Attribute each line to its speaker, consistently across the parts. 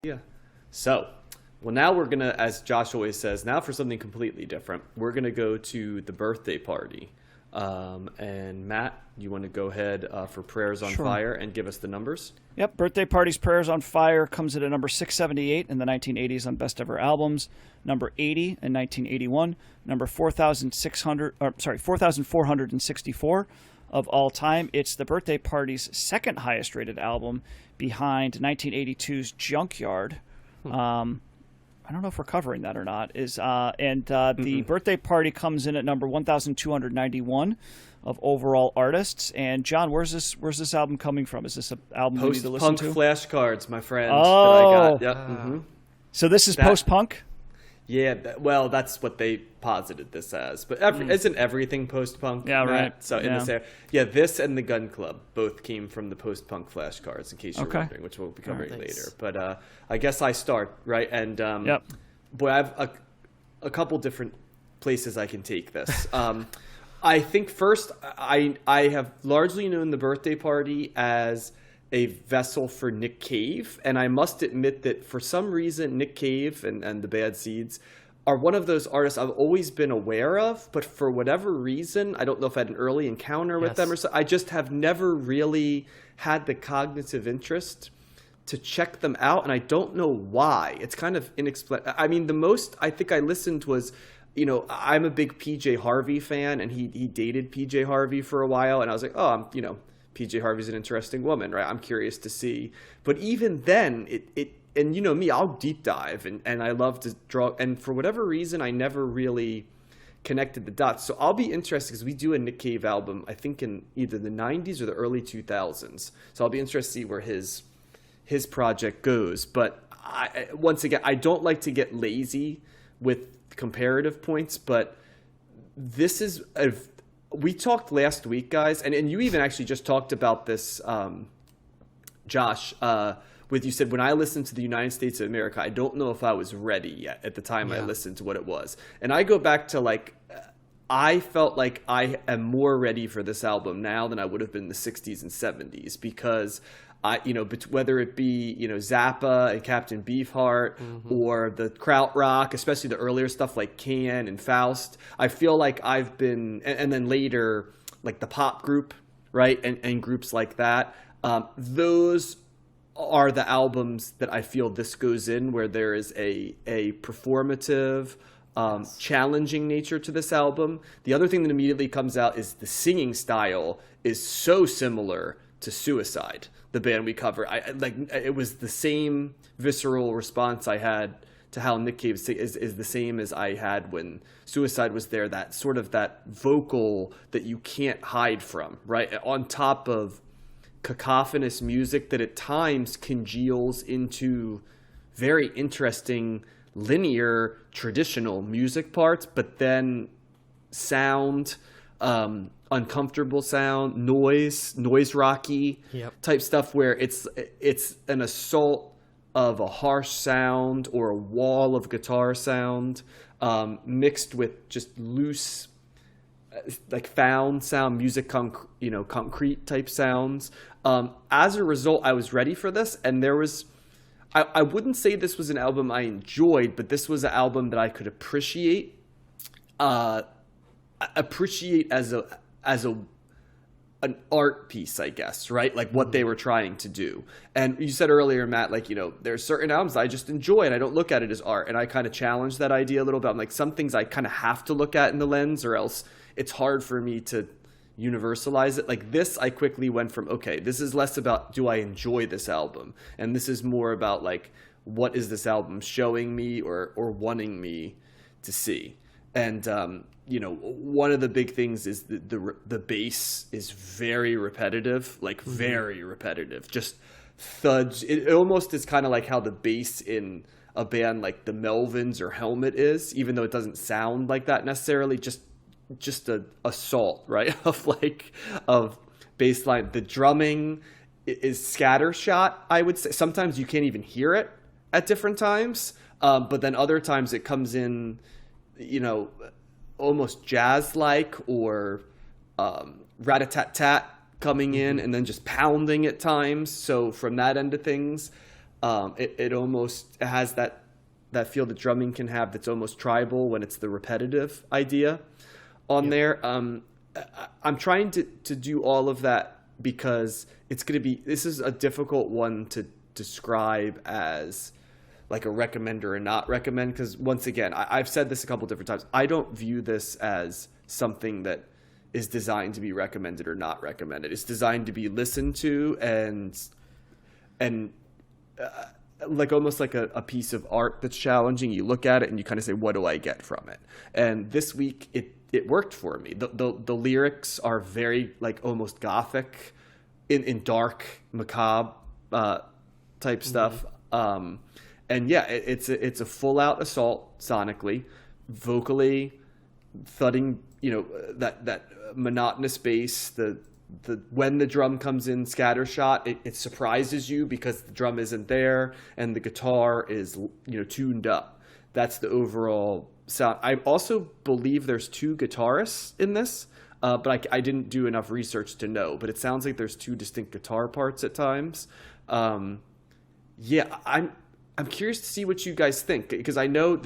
Speaker 1: Yeah. So, well, now we're going to, as Josh always says, now for something completely different. We're going to go to the birthday party. And Matt, you want to go ahead for Prayers on
Speaker 2: Sure.
Speaker 1: Fire and give us the numbers?
Speaker 2: Yep, Birthday Party's Prayers on Fire comes in at number 678 in the 1980s on Best Ever Albums, number 80 in 1981, number 4,464 of all time. It's the Birthday Party's second highest rated album behind 1982's Junkyard. I don't know if we're covering that or not. The Birthday Party comes in at number 1,291 of overall artists. And John, where's this album coming from? Is this an album we need to listen
Speaker 1: Post-punk
Speaker 2: to?
Speaker 1: flashcards, my friend.
Speaker 2: Oh,
Speaker 1: that I got. Yep.
Speaker 2: So this is post-punk?
Speaker 1: Yeah, well, that's what they posited this as. But isn't everything post-punk?
Speaker 2: Yeah,
Speaker 1: Matt?
Speaker 2: right.
Speaker 1: So in this area, this and the Gun Club both came from the post-punk flashcards, in case you're wondering, which we'll be covering later. But I guess I start, right? And boy, I have a couple different places I can take this. I think first, I have largely known the Birthday Party as a vessel for Nick Cave, and I must admit that for some reason Nick Cave and the Bad Seeds are one of those artists I've always been aware of, but for whatever reason, I don't know if I had an early encounter with them or so, I just have never really had the cognitive interest to check them out, and I don't know why. It's kind of inexplicable. I mean, the most I think I listened was, I'm a big PJ Harvey fan, and he dated PJ Harvey for a while, and I was like, PJ Harvey's an interesting woman, right? I'm curious to see. But even then, and you know me, I'll deep dive, and I love to draw. And for whatever reason, I never really connected the dots. So I'll be interested because we do a Nick Cave album, I think in either the 90s or the early 2000s. So I'll be interested to see where his project goes. But once again, I don't like to get lazy with comparative points, but this is we talked last week, guys, and you even actually just talked about this, Josh, you said, when I listened to the United States of America, I don't know if I was ready yet at the time I listened to what it was. And I go back to, I felt like I am more ready for this album now than I would have been in the 60s and 70s because whether it be, Zappa and Captain Beefheart or the krautrock, especially the earlier stuff like Can and Faust, I feel like I've been, and then later, like the pop group, right? And groups like that. Those are the albums that I feel this goes in, where there is a performative, challenging nature to this album. The other thing that immediately comes out is the singing style is so similar to Suicide, the band we cover. It was the same visceral response I had to how Nick Cave is the same as I had when Suicide was there. That sort of that vocal that you can't hide from, right? On top of cacophonous music that at times congeals into very interesting linear traditional music parts, but then sound, uncomfortable sound, noise rocky type stuff where it's an assault of a harsh sound or a wall of guitar sound mixed with just loose found sound, music, concrete type sounds. As a result, I was ready for this, and there was I wouldn't say this was an album I enjoyed, but this was an album that I could appreciate as an art piece, I guess, right? Like what they were trying to do. And you said earlier, Matt, there's certain albums I just enjoy and I don't look at it as art. And I kind of challenged that idea a little bit. I'm like, some things I kind of have to look at in the lens or else it's hard for me to universalize it. Like this, I quickly went from, okay, this is less about do I enjoy this album? And this is more about what is this album showing me or wanting me to see? And, one of the big things is the bass is very repetitive, very repetitive, just thuds. It almost is kind of like how the bass in a band like the Melvins or Helmet is, even though it doesn't sound like that necessarily, just a assault, right? of bass line. The drumming is scattershot, I would say. Sometimes you can't even hear it at different times. But then other times it comes in, almost jazz-like or rat-a-tat-tat coming in and then just pounding at times. So from that end of things, It almost has that feel that drumming can have that's almost tribal when it's the repetitive idea on there. I'm trying to do all of that because this is a difficult one to describe as like a recommend or a not recommend, because once again, I've said this a couple different times. I don't view this as something that is designed to be recommended or not recommended. It's designed to be listened to and like almost like a piece of art that's challenging. You look at it and you kind of say, what do I get from it? And this week it worked for me. The lyrics are very like almost gothic in dark, macabre type stuff. And yeah, it's a full out assault sonically, vocally, thudding, that monotonous bass, the when the drum comes in scattershot, it surprises you because the drum isn't there and the guitar is tuned up. That's the overall sound. I also believe there's 2 guitarists in this, but I didn't do enough research to know. But it sounds like there's 2 distinct guitar parts at times. Yeah, I'm curious to see what you guys think, because I know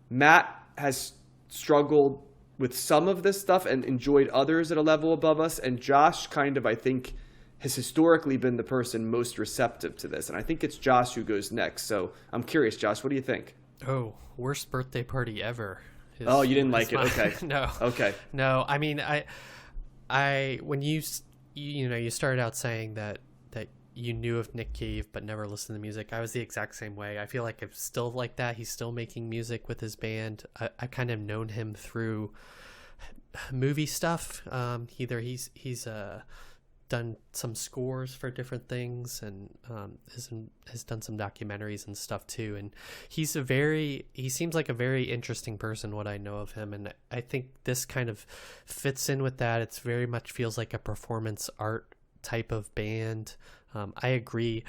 Speaker 1: Matt has struggled with some of this stuff and enjoyed others at a level above us, and Josh kind of, I think, has historically been the person most receptive to this, and I think it's Josh who goes next. So I'm curious, Josh, what do you think?
Speaker 3: Oh, worst birthday party ever.
Speaker 1: You didn't like it? Okay.
Speaker 3: No.
Speaker 1: Okay.
Speaker 3: No, I mean, I when you started out saying that you knew of Nick Cave but never listened to music, I was the exact same way. I feel like I'm still like that. He's still making music with his band. I kind of known him through movie stuff. Either he's done some scores for different things and has done some documentaries and stuff too. And he seems like a very interesting person, what I know of him. And I think this kind of fits in with that. It's very much feels like a performance art type of band. I agree.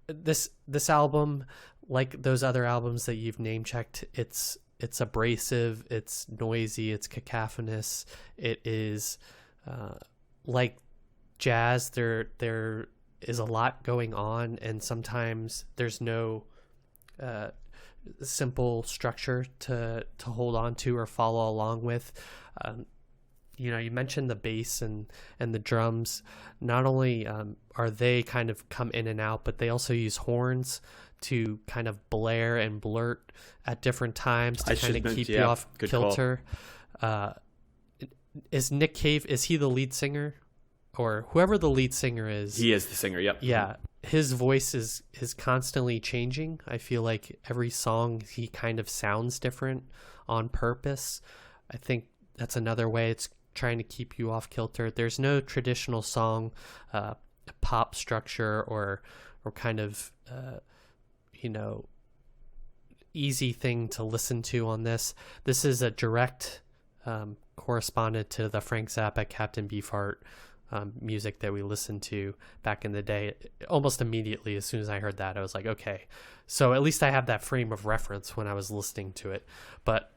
Speaker 3: This album, like those other albums that you've name checked, it's abrasive, it's noisy, it's cacophonous. It is like jazz. There is a lot going on, and sometimes there's no simple structure to hold on to or follow along with. You mentioned the bass and the drums. Not only are they kind of come in and out, but they also use horns to kind of blare and blurt at different times to kind of keep you off kilter. Is Nick Cave, is he the lead singer? Or whoever the lead singer is.
Speaker 1: He is the singer, yep.
Speaker 3: Yeah. His voice is constantly changing. I feel like every song he kind of sounds different on purpose. I think that's another way it's trying to keep you off kilter. There's no traditional song pop structure or kind of easy thing to listen to on this. This is a direct correspondent to the Frank Zappa, Captain Beefheart music that we listened to back in the day. Almost immediately, as soon as I heard that, I was like, okay, so at least I have that frame of reference when I was listening to it. But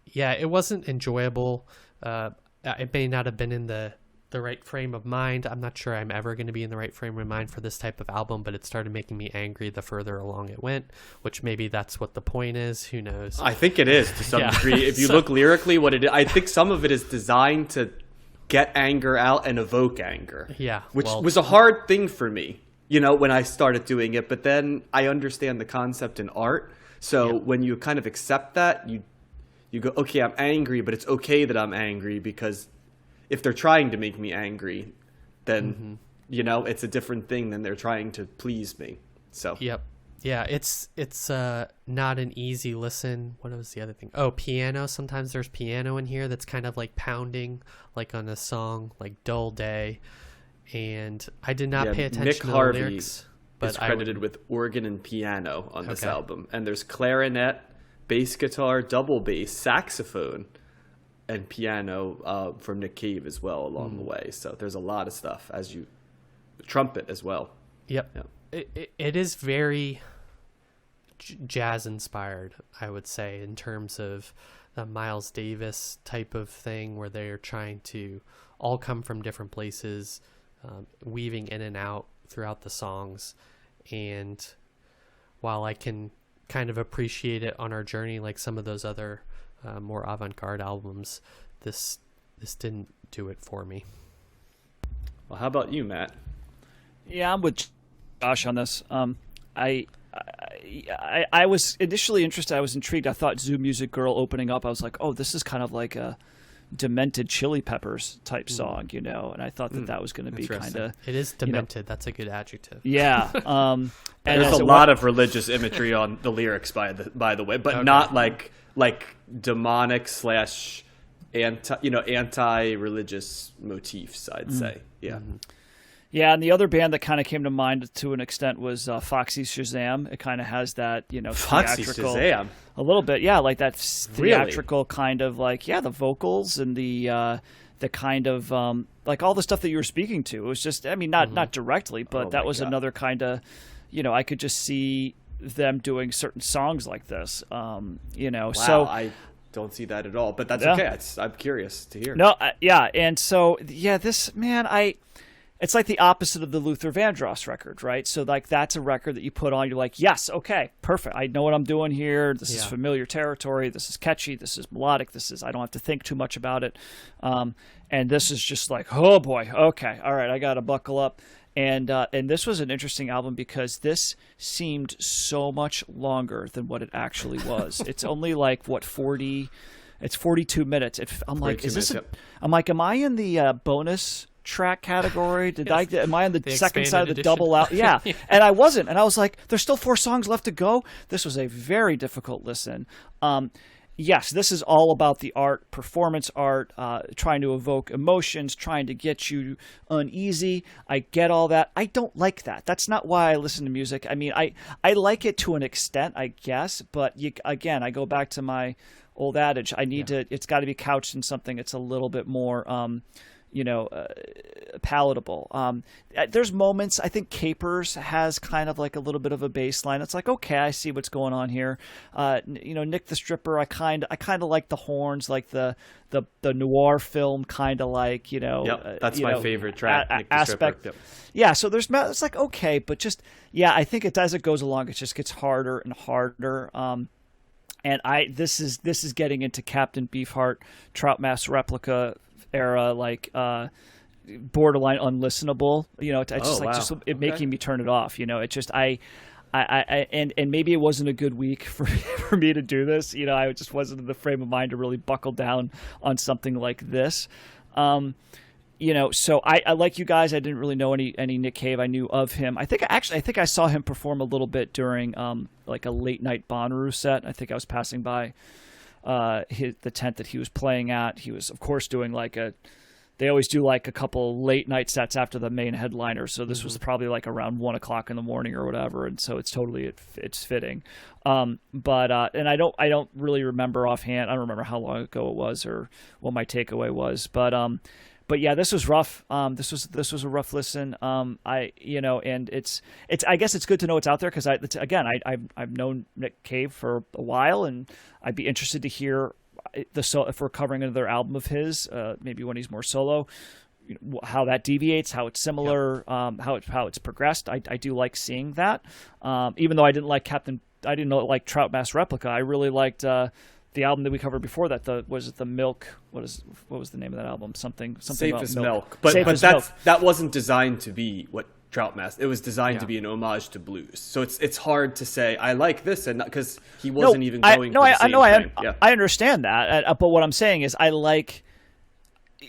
Speaker 3: yeah, it wasn't enjoyable. It may not have been in the right frame of mind. I'm not sure I'm ever going to be in the right frame of mind for this type of album, but it started making me angry the further along it went, which maybe that's what the point is. Who knows?
Speaker 1: I think it is to some degree. If you look lyrically, what it is, I think some of it is designed to get anger out and evoke anger.
Speaker 3: Yeah.
Speaker 1: Which was a hard thing for me, when I started doing it, but then I understand the concept in art. So when you kind of accept that, you go, okay, I'm angry, but it's okay that I'm angry, because if they're trying to make me angry, then, it's a different thing than they're trying to please me. So.
Speaker 3: Yep. Yeah, it's not an easy listen. What was the other thing? Oh, piano. Sometimes there's piano in here that's kind of like pounding, like on a song like Dull Day. And I did not pay attention to the lyrics.
Speaker 1: But is credited with organ and piano on this album. And there's clarinet, bass guitar, double bass, saxophone, and piano from Nick Cave as well along the way. So there's a lot of stuff, trumpet as well.
Speaker 3: Yep. It is very jazz inspired, I would say, in terms of the Miles Davis type of thing, where they're trying to all come from different places, weaving in and out throughout the songs. And while I can kind of appreciate it on our journey, like some of those other more avant-garde albums, this didn't do it for me.
Speaker 1: Well, how about you, Matt?
Speaker 2: Yeah, I'm with Josh on this. I was initially interested. I was intrigued. I thought Zoo Music Girl opening up, I was like, oh, this is kind of like a Demented Chili Peppers type song, you know, and I thought that was going to be kind of...
Speaker 3: It is demented. You know, that's a good adjective.
Speaker 2: Yeah.
Speaker 1: And there's a lot of religious imagery on the lyrics, by the way, but not like demonic / anti-religious motifs, I'd say. Yeah.
Speaker 2: Mm-hmm. Yeah, and the other band that kind of came to mind to an extent was Foxy's Shazam. It kind of has that,
Speaker 1: Foxy's Shazam.
Speaker 2: A little bit, yeah, like that theatrical kind of the vocals and the kind of like all the stuff that you were speaking to. It was just, I mean, not directly, but that was another kind of, I could just see them doing certain songs like this.
Speaker 1: Wow,
Speaker 2: so
Speaker 1: I don't see that at all, but that's okay. I'm curious to hear.
Speaker 2: No, and so this man, it's like the opposite of the Luther Vandross record, right? So like that's a record that you put on, you're like, yes, okay, perfect. I know what I'm doing here. This is familiar territory. This is catchy. This is melodic. I don't have to think too much about it. And this is just like, oh boy, okay, all right, I got to buckle up. And this was an interesting album because this seemed so much longer than what it actually was. It's only like 40. It's 42 minutes. I'm like, is this? I'm like, am I in the bonus track category? Am I on the second side of the double out? Yeah. And I wasn't. And I was like, there's still 4 songs left to go. This was a very difficult listen. Yes, this is all about the art, performance art, trying to evoke emotions, trying to get you uneasy. I get all that. I don't like that. That's not why I listen to music. I mean, I like it to an extent, I guess, but again, I go back to my old adage. It's got to be couched in something that's a little bit more palatable. There's moments, I think Capers has kind of like a little bit of a bass line. It's like, okay, I see what's going on here. Nick the Stripper, I kind of like the horns, like the noir film kind of like,
Speaker 1: that's my favorite track, Nick the
Speaker 2: aspect.
Speaker 1: Stripper. Yep.
Speaker 2: Yeah, so it's like, okay, but just, I think as it goes along, it just gets harder and harder. And this is getting into Captain Beefheart, Trout Mask Replica era, like borderline unlistenable. It's just like making me turn it off. It just and maybe it wasn't a good week for me to do this. I just wasn't in the frame of mind to really buckle down on something like this. So I like you guys. I didn't really know any Nick Cave. I knew of him. I think I saw him perform a little bit during like a late night Bonnaroo set. I think I was passing by the tent that he was playing at. He was, of course, doing they always do like a couple late night sets after the main headliner. So this was probably like around 1:00 in the morning or whatever. And so it's totally, it's fitting. And I don't really remember offhand. I don't remember how long ago it was or what my takeaway was, but yeah, this was rough. This was a rough listen. And it's I guess it's good to know it's out there because I've known Nick Cave for a while, and I'd be interested to hear if we're covering another album of his, maybe when he's more solo, how that deviates, how it's similar, how it's progressed. I do like seeing that. Even though I didn't like Trout Mask Replica, I really liked the album that we covered before that. Was it the Milk? What was the name of that album? Something
Speaker 1: Safe
Speaker 2: about
Speaker 1: as
Speaker 2: milk.
Speaker 1: Milk. But that wasn't designed to be what Trout Mask. It was designed to be an homage to blues. So it's hard to say I like this and because he wasn't even going.
Speaker 2: I understand that. But what I'm saying is I like.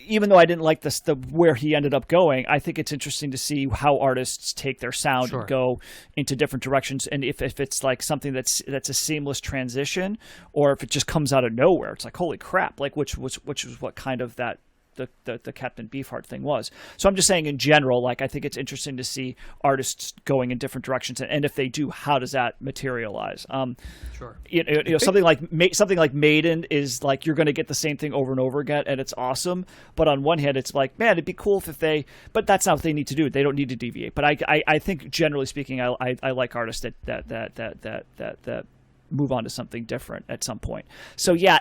Speaker 2: Even though I didn't like where he ended up going, I think it's interesting to see how artists take their sound and go into different directions, and if it's like something that's a seamless transition, or if it just comes out of nowhere. It's like, holy crap! Like which was what kind of that the Captain Beefheart thing was. So I'm just saying in general, like I think it's interesting to see artists going in different directions, and if they do, how does that materialize? Something like Maiden is like you're going to get the same thing over and over again, and it's awesome. But on one hand, it's like, man, it'd be cool if they, but that's not what they need to do. They don't need to deviate. But I think generally speaking, I like artists that move on to something different at some point. So yeah,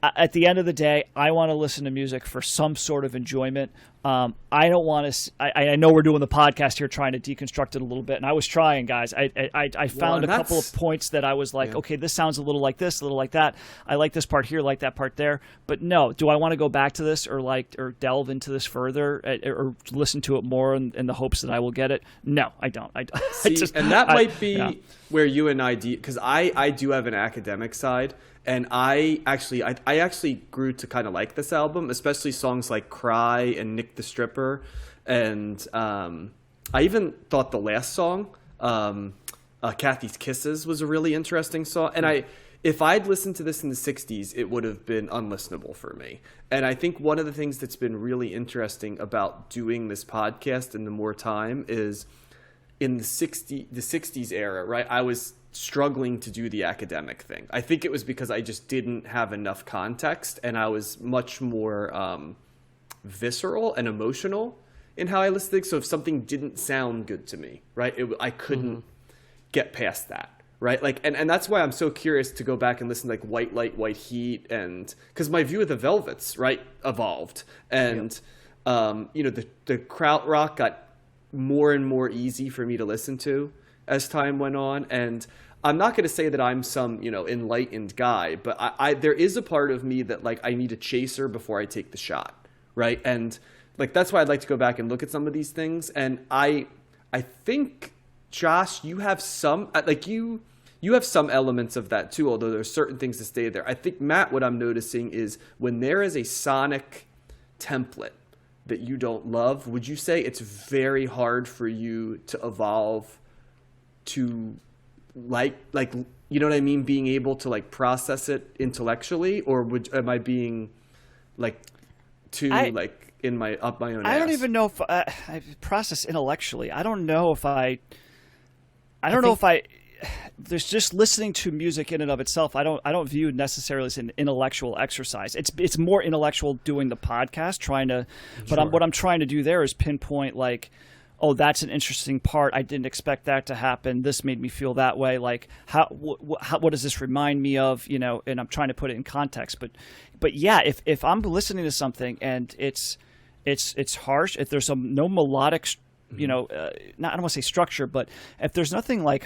Speaker 2: at the end of the day, I want to listen to music for some sort of enjoyment. I don't want to. I know we're doing the podcast here, trying to deconstruct it a little bit, and I was trying, guys. I found a couple of points that I was like, okay, this sounds a little like this, a little like that. I like this part here, like that part there. But no, do I want to go back to this or delve into this further or listen to it more in the hopes that I will get it? No, I don't.
Speaker 1: And that might be where you and I, because I do have an academic side. And I actually grew to kind of like this album, especially songs like Cry and Nick the Stripper. And I even thought the last song, Kathy's Kisses, was a really interesting song. And if I'd listened to this in the 60s, it would have been unlistenable for me. And I think one of the things that's been really interesting about doing this podcast and the more time is in the 60s era, right? I was struggling to do the academic thing. I think it was because I just didn't have enough context, and I was much more visceral and emotional in how I listened. So if something didn't sound good to me, right, I couldn't get past that, right? Like, and that's why I'm so curious to go back and listen to like White Light, White Heat, and because my view of the Velvets, right, evolved, and the krautrock got more and more easy for me to listen to as time went on. And I'm not going to say that I'm some, enlightened guy, but I there is a part of me that like I need a chaser before I take the shot, right? And like that's why I'd like to go back and look at some of these things. And I think, Josh, you have some you have some elements of that too, although there's certain things that stay there. I think, Matt, what I'm noticing is when there is a sonic template that you don't love, would you say it's very hard for you to evolve to like you know what I mean, being able to like process it intellectually, or am I being like too like in my own
Speaker 2: I
Speaker 1: ass?
Speaker 2: don't even know if I process intellectually. I don't know if I know if I there's just listening to music in and of itself. I don't view necessarily as an intellectual exercise. It's more intellectual doing the podcast, trying to. But what I'm trying to do there is pinpoint like, oh, that's an interesting part. I didn't expect that to happen. This made me feel that way. Like, what does this remind me of? And I'm trying to put it in context. But yeah, if I'm listening to something and it's harsh, if there's no melodic, I don't want to say structure, but if there's nothing like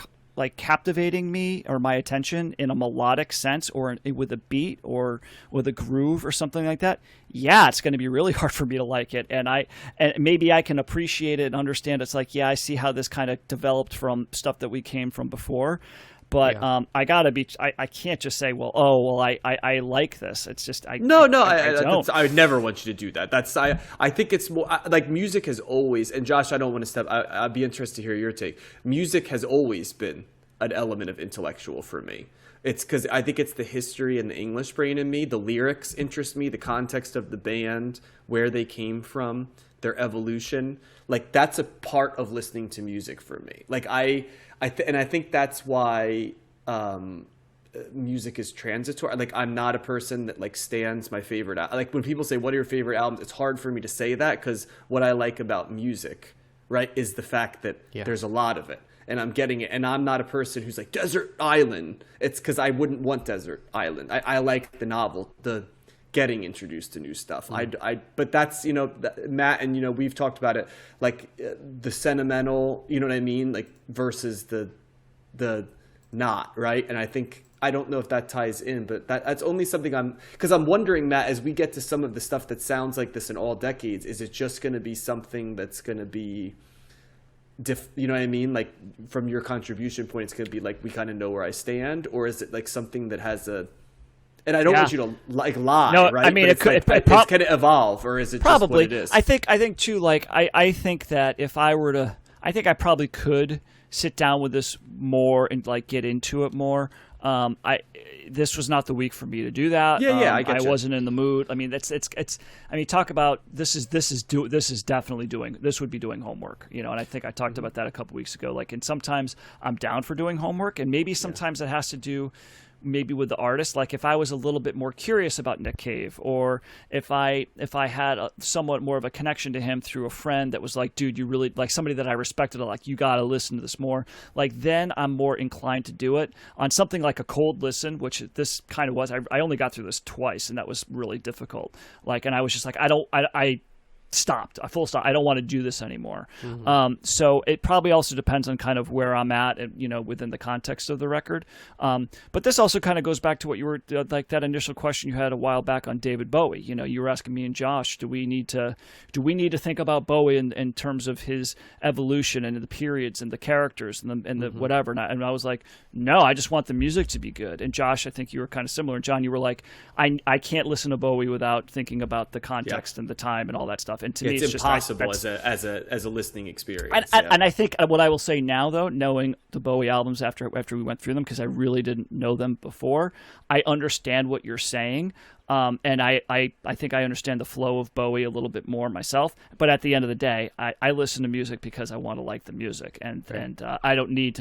Speaker 2: captivating me or my attention in a melodic sense or with a beat or with a groove or something like that, yeah, it's going to be really hard for me to like it. And maybe I can appreciate it and understand. It's like, yeah, I see how this kind of developed from stuff that we came from before. But I gotta be. I can't just say, I like this. It's just I don't.
Speaker 1: I would never want you to do that. I think it's more like music has always. And Josh, I don't want to step. I'd be interested to hear your take. Music has always been an element of intellectual for me. It's because I think it's the history and the English brain in me. The lyrics interest me. The context of the band, where they came from, their evolution. Like that's a part of listening to music for me. Like and I think that's why music is transitory. Like I'm not a person that like stands my favorite. Like when people say, "What are your favorite albums?" It's hard for me to say that because what I like about music, right, is the fact that there's a lot of it, and I'm getting it. And I'm not a person who's like Desert Island. It's because I wouldn't want Desert Island. I like the novel, the getting introduced to new stuff. But that's, Matt, and, we've talked about it, like the sentimental, you know what I mean? Like versus the not, right? And I don't know if that ties in, but that's only something because I'm wondering, Matt, as we get to some of the stuff that sounds like this in all decades, is it just going to be something that's going to be, you know what I mean? Like from your contribution point, it's going to be like, we kind of know where I stand, or is it like something that has and I don't want you to like lie,
Speaker 2: no,
Speaker 1: right?
Speaker 2: I mean,
Speaker 1: can it evolve, or is it
Speaker 2: probably
Speaker 1: just what it is?
Speaker 2: I think too. Like I think that if I were to, I think I probably could sit down with this more and like get into it more. This was not the week for me to do that.
Speaker 1: I
Speaker 2: wasn't in the mood. I mean, it's. I mean, talk about this is definitely doing. This would be doing homework, And I think I talked about that a couple weeks ago. Like, and sometimes I'm down for doing homework, and maybe sometimes it has to do maybe with the artist. Like if I was a little bit more curious about Nick Cave, or if I had somewhat more of a connection to him through a friend that was like, dude, you really like somebody that I respected, like you got to listen to this more. Like then I'm more inclined to do it. On something like a cold listen, which this kind of was, I only got through this twice, and that was really difficult. Like, and I was just like, I stopped. I full stop. I don't want to do this anymore. So it probably also depends on kind of where I'm at, and, you know, within the context of the record. But this also kind of goes back to what you were like that initial question you had a while back on David Bowie. You know, you were asking me and Josh, do we need to think about Bowie in terms of his evolution and the periods and the characters and the whatever? And I was like, no, I just want the music to be good. And Josh, I think you were kind of similar. And John, you were like, I can't listen to Bowie without thinking about the context and the time and all that stuff. And to me,
Speaker 1: it's impossible
Speaker 2: just
Speaker 1: as a listening experience.
Speaker 2: And I think what I will say now, though, knowing the Bowie albums after we went through them, because I really didn't know them before, I understand what you're saying. And I think I understand the flow of Bowie a little bit more myself. But at the end of the day, I listen to music because I want to like the music, and I don't need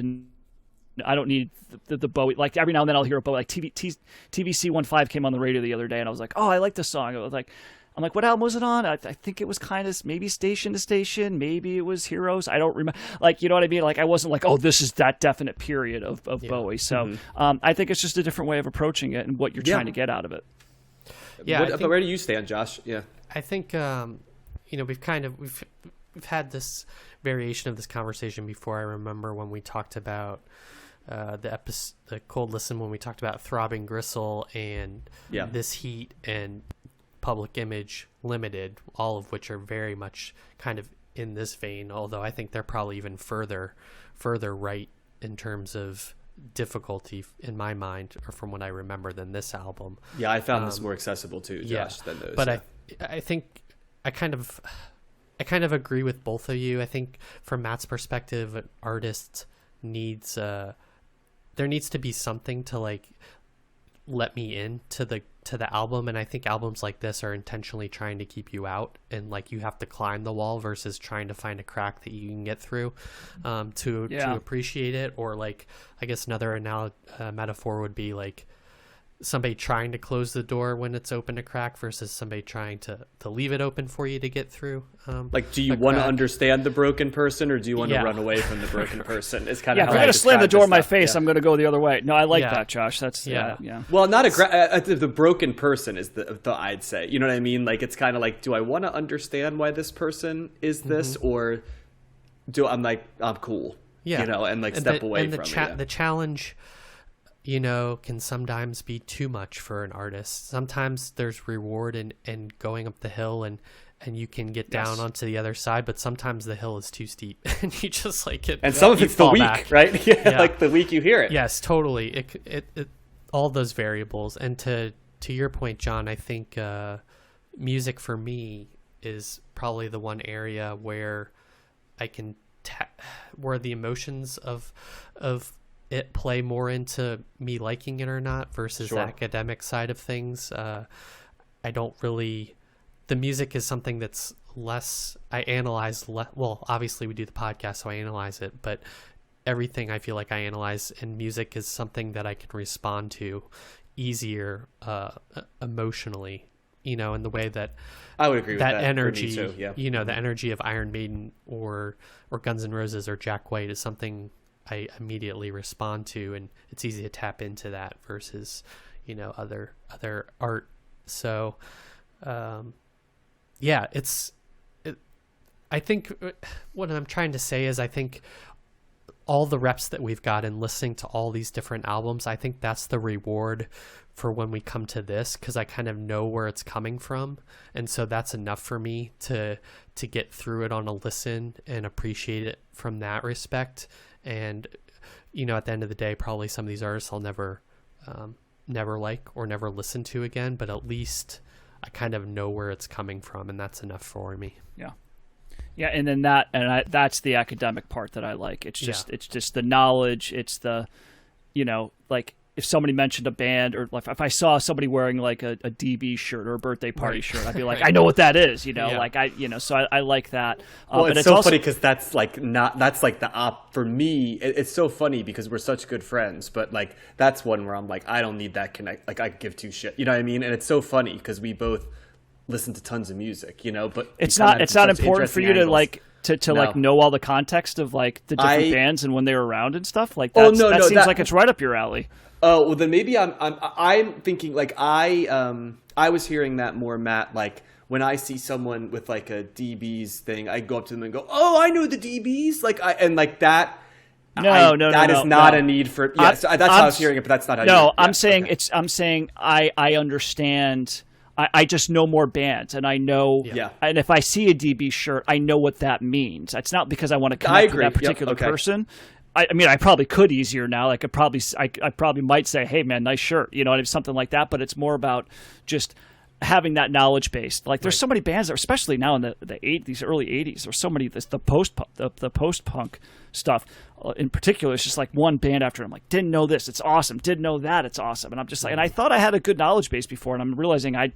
Speaker 2: the Bowie. Like every now and then I'll hear a Bowie. Like TVC15 came on the radio the other day, and I was like, oh, I like this song. I'm like, what album was it on? I think it was kind of maybe Station to Station. Maybe it was Heroes. I don't remember. Like, you know what I mean? Like, I wasn't like, oh, this is that definite period of Bowie. So I think it's just a different way of approaching it and what you're trying to get out of it.
Speaker 1: Yeah. Where do you stand, Josh? Yeah.
Speaker 3: I think, you know, we've had this variation of this conversation before. I remember when we talked about the Cold Listen, when we talked about Throbbing Gristle and This Heat and Public Image Limited, all of which are very much kind of in this vein, although I think they're probably even further right in terms of difficulty in my mind, or from what I remember, than this album.
Speaker 1: Yeah, I found this more accessible too, Josh, than those.
Speaker 3: But I think I kind of agree with both of you. I think from Matt's perspective, an artist needs there needs to be something to like let me in to the album, and I think albums like this are intentionally trying to keep you out, and like you have to climb the wall versus trying to find a crack that you can get through to appreciate it. Or like, I guess another metaphor would be like somebody trying to close the door when it's open a crack versus somebody trying to leave it open for you to get through.
Speaker 1: Like, do you want to understand the broken person, or do you want to run away from the broken person? It's kind of
Speaker 2: if I'm going to slam the door in my face, I'm going to go the other way. No, I like that, Josh. That's
Speaker 1: Well, not the broken person is the I'd say. You know what I mean? Like, it's kind of like, do I want to understand why this person is this, or I'm cool. Yeah, you know, and like step away from it.
Speaker 3: The challenge, you know, can sometimes be too much for an artist. Sometimes there's reward in going up the hill, and you can get down onto the other side, but sometimes the hill is too steep and you just like it.
Speaker 1: And some of it's the weak, right? Like the weak you hear it.
Speaker 3: Yes, totally. It all those variables. And to your point, John, I think music for me is probably the one area where I can where the emotions of it play more into me liking it or not versus the academic side of things. I don't really, the music is something that's less, I analyze, well, obviously we do the podcast, so I analyze it, but everything I feel like I analyze, and music is something that I can respond to easier emotionally, you know, in the way that
Speaker 1: I would agree with that
Speaker 3: energy,
Speaker 1: too,
Speaker 3: you know, the energy of Iron Maiden or Guns N' Roses or Jack White is something I immediately respond to, and it's easy to tap into that versus, you know, other art. So, I think what I'm trying to say is I think all the reps that we've got in listening to all these different albums, I think that's the reward for when we come to this, because I kind of know where it's coming from, and so that's enough for me to get through it on a listen and appreciate it from that respect. And, you know, at the end of the day, probably some of these artists I'll never like or never listen to again, but at least I kind of know where it's coming from, and that's enough for me.
Speaker 2: Yeah, and then that's the academic part that I like. It's just the knowledge. It's the, you know, like if somebody mentioned a band, or if I saw somebody wearing like a DB shirt or a birthday party shirt, I'd be like, I know what that is, so I like that.
Speaker 1: Well, it's so funny because that's like the op for me. It's so funny because we're such good friends, but like that's one where I'm like, I don't need that connect. Like I give two shit, you know what I mean? And it's so funny because we both listen to tons of music, but
Speaker 2: it's not important for you to like. To like know all the context of like the different bands and when they were around and stuff like that. That seems like it's right up your alley.
Speaker 1: Oh well, then maybe I'm thinking like I was hearing that more, Matt. Like when I see someone with like a DBs thing, I go up to them and go, "Oh, I know the DBs." Like that. That is not a need for. Yeah, so that's how I was hearing it, but that's not how.
Speaker 2: No, I'm saying I understand. I just know more bands, and I know, and if I see a DB shirt, I know what that means. It's not because I want to connect with that particular person. I mean, I probably could easier now. I probably might say, "Hey, man, nice shirt," something like that. But it's more about just having that knowledge base. Like, there's so many bands that, especially now in these early '80s, there's so many the post punk stuff. In particular, it's just like one band after. I'm like, didn't know this, it's awesome. Didn't know that, it's awesome. And I'm just like, and I thought I had a good knowledge base before, and I'm realizing I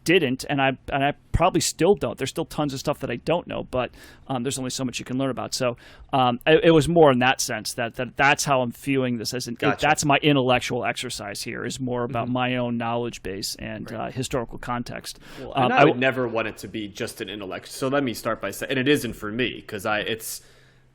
Speaker 2: didn't, and I probably still don't. There's still tons of stuff that I don't know, but there's only so much you can learn about. So it was more in that sense that's how I'm viewing this. That's my intellectual exercise here, is more about my own knowledge base and historical context.
Speaker 1: Well, and I would never want it to be just an intellect. So let me start by saying, and it isn't for me, because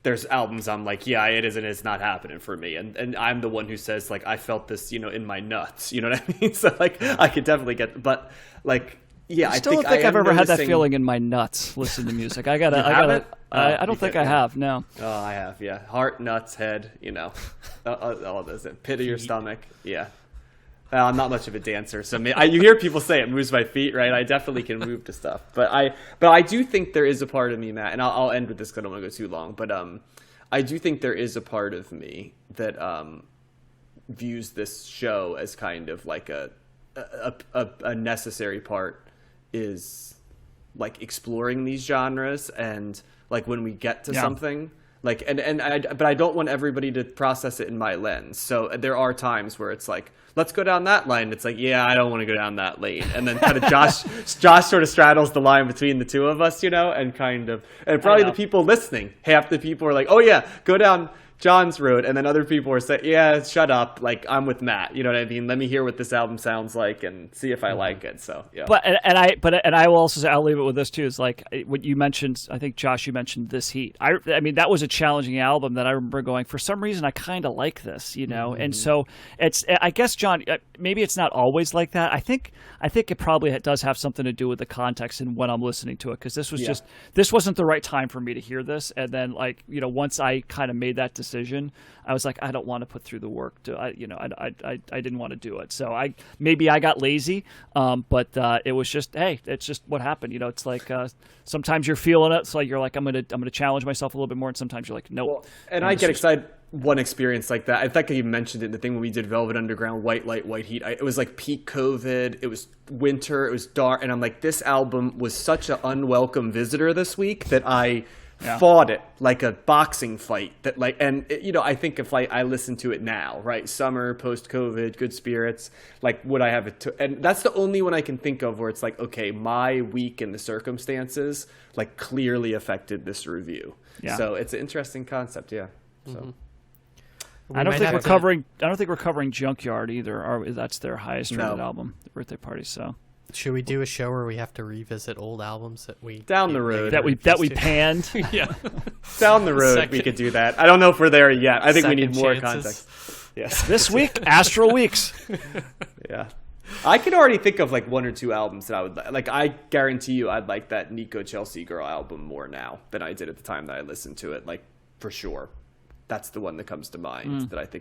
Speaker 1: there's albums I'm like, yeah, it is and it's not happening for me. And I'm the one who says, like, I felt this, in my nuts. You know what I mean? So, like, I could definitely get, but, like, yeah,
Speaker 2: I still don't think I've ever had that feeling in my nuts listening to music. I don't think I have, no.
Speaker 1: Oh, I have, yeah. Heart, nuts, head, all this. Pit of your stomach, yeah. I'm not much of a dancer, so you hear people say it moves my feet, right? I definitely can move to stuff, but I do think there is a part of me, Matt, and I'll end with this because I don't want to go too long. But I do think there is a part of me that views this show as kind of like a necessary part, is like exploring these genres, and like when we get to something. Like but I don't want everybody to process it in my lens. So there are times where it's like, let's go down that line. It's like, yeah, I don't want to go down that lane. And then kind of Josh sort of straddles the line between the two of us, and probably the people listening, half the people are like, oh yeah, go down John's road, and then other people are saying, yeah, shut up, like, I'm with Matt, you know what I mean? Let me hear what this album sounds like and see if I like it. So yeah.
Speaker 2: But I will also say, I'll leave it with this too, is like what you mentioned. I think Josh, you mentioned This Heat. I mean, that was a challenging album that I remember going, for some reason I kind of like this, and so it's, I guess, John, maybe it's not always like that. I think it probably does have something to do with the context and when I'm listening to it, because this was this wasn't the right time for me to hear this. And then, like, once I kind of made that decision, I was like, I don't want to put through the work. I didn't want to do it. So I got lazy, but it was just, hey, it's just what happened. It's like sometimes you're feeling it. So you're like, I'm gonna challenge myself a little bit more, and sometimes you're like, nope.
Speaker 1: Well, and I get excited. One experience like that, I think you mentioned it, the thing when we did Velvet Underground, White Light, White Heat, it was like peak COVID, it was winter, it was dark, and I'm like, this album was such an unwelcome visitor this week that I fought it like a boxing fight. That, like, and I think if I listen to it now, right, summer, post-COVID, good spirits, like, would I have it and that's the only one I can think of where it's like, okay, my week and the circumstances like clearly affected this review. So it's an interesting concept. So
Speaker 2: I don't think we're covering Junkyard either. That's their highest rated album, the Birthday Party. So
Speaker 3: should we do a show where we have to revisit old albums that we
Speaker 1: down the road
Speaker 2: that we panned?
Speaker 3: Yeah,
Speaker 1: down the road we could do that. I don't know if we're there yet. I think we need more context. Yes,
Speaker 2: this week, Astral Weeks.
Speaker 1: Yeah, I can already think of like one or two albums that I would like. I guarantee you, I'd like that Nico Chelsea Girl album more now than I did at the time that I listened to it. Like, for sure. That's the one that comes to mind that I think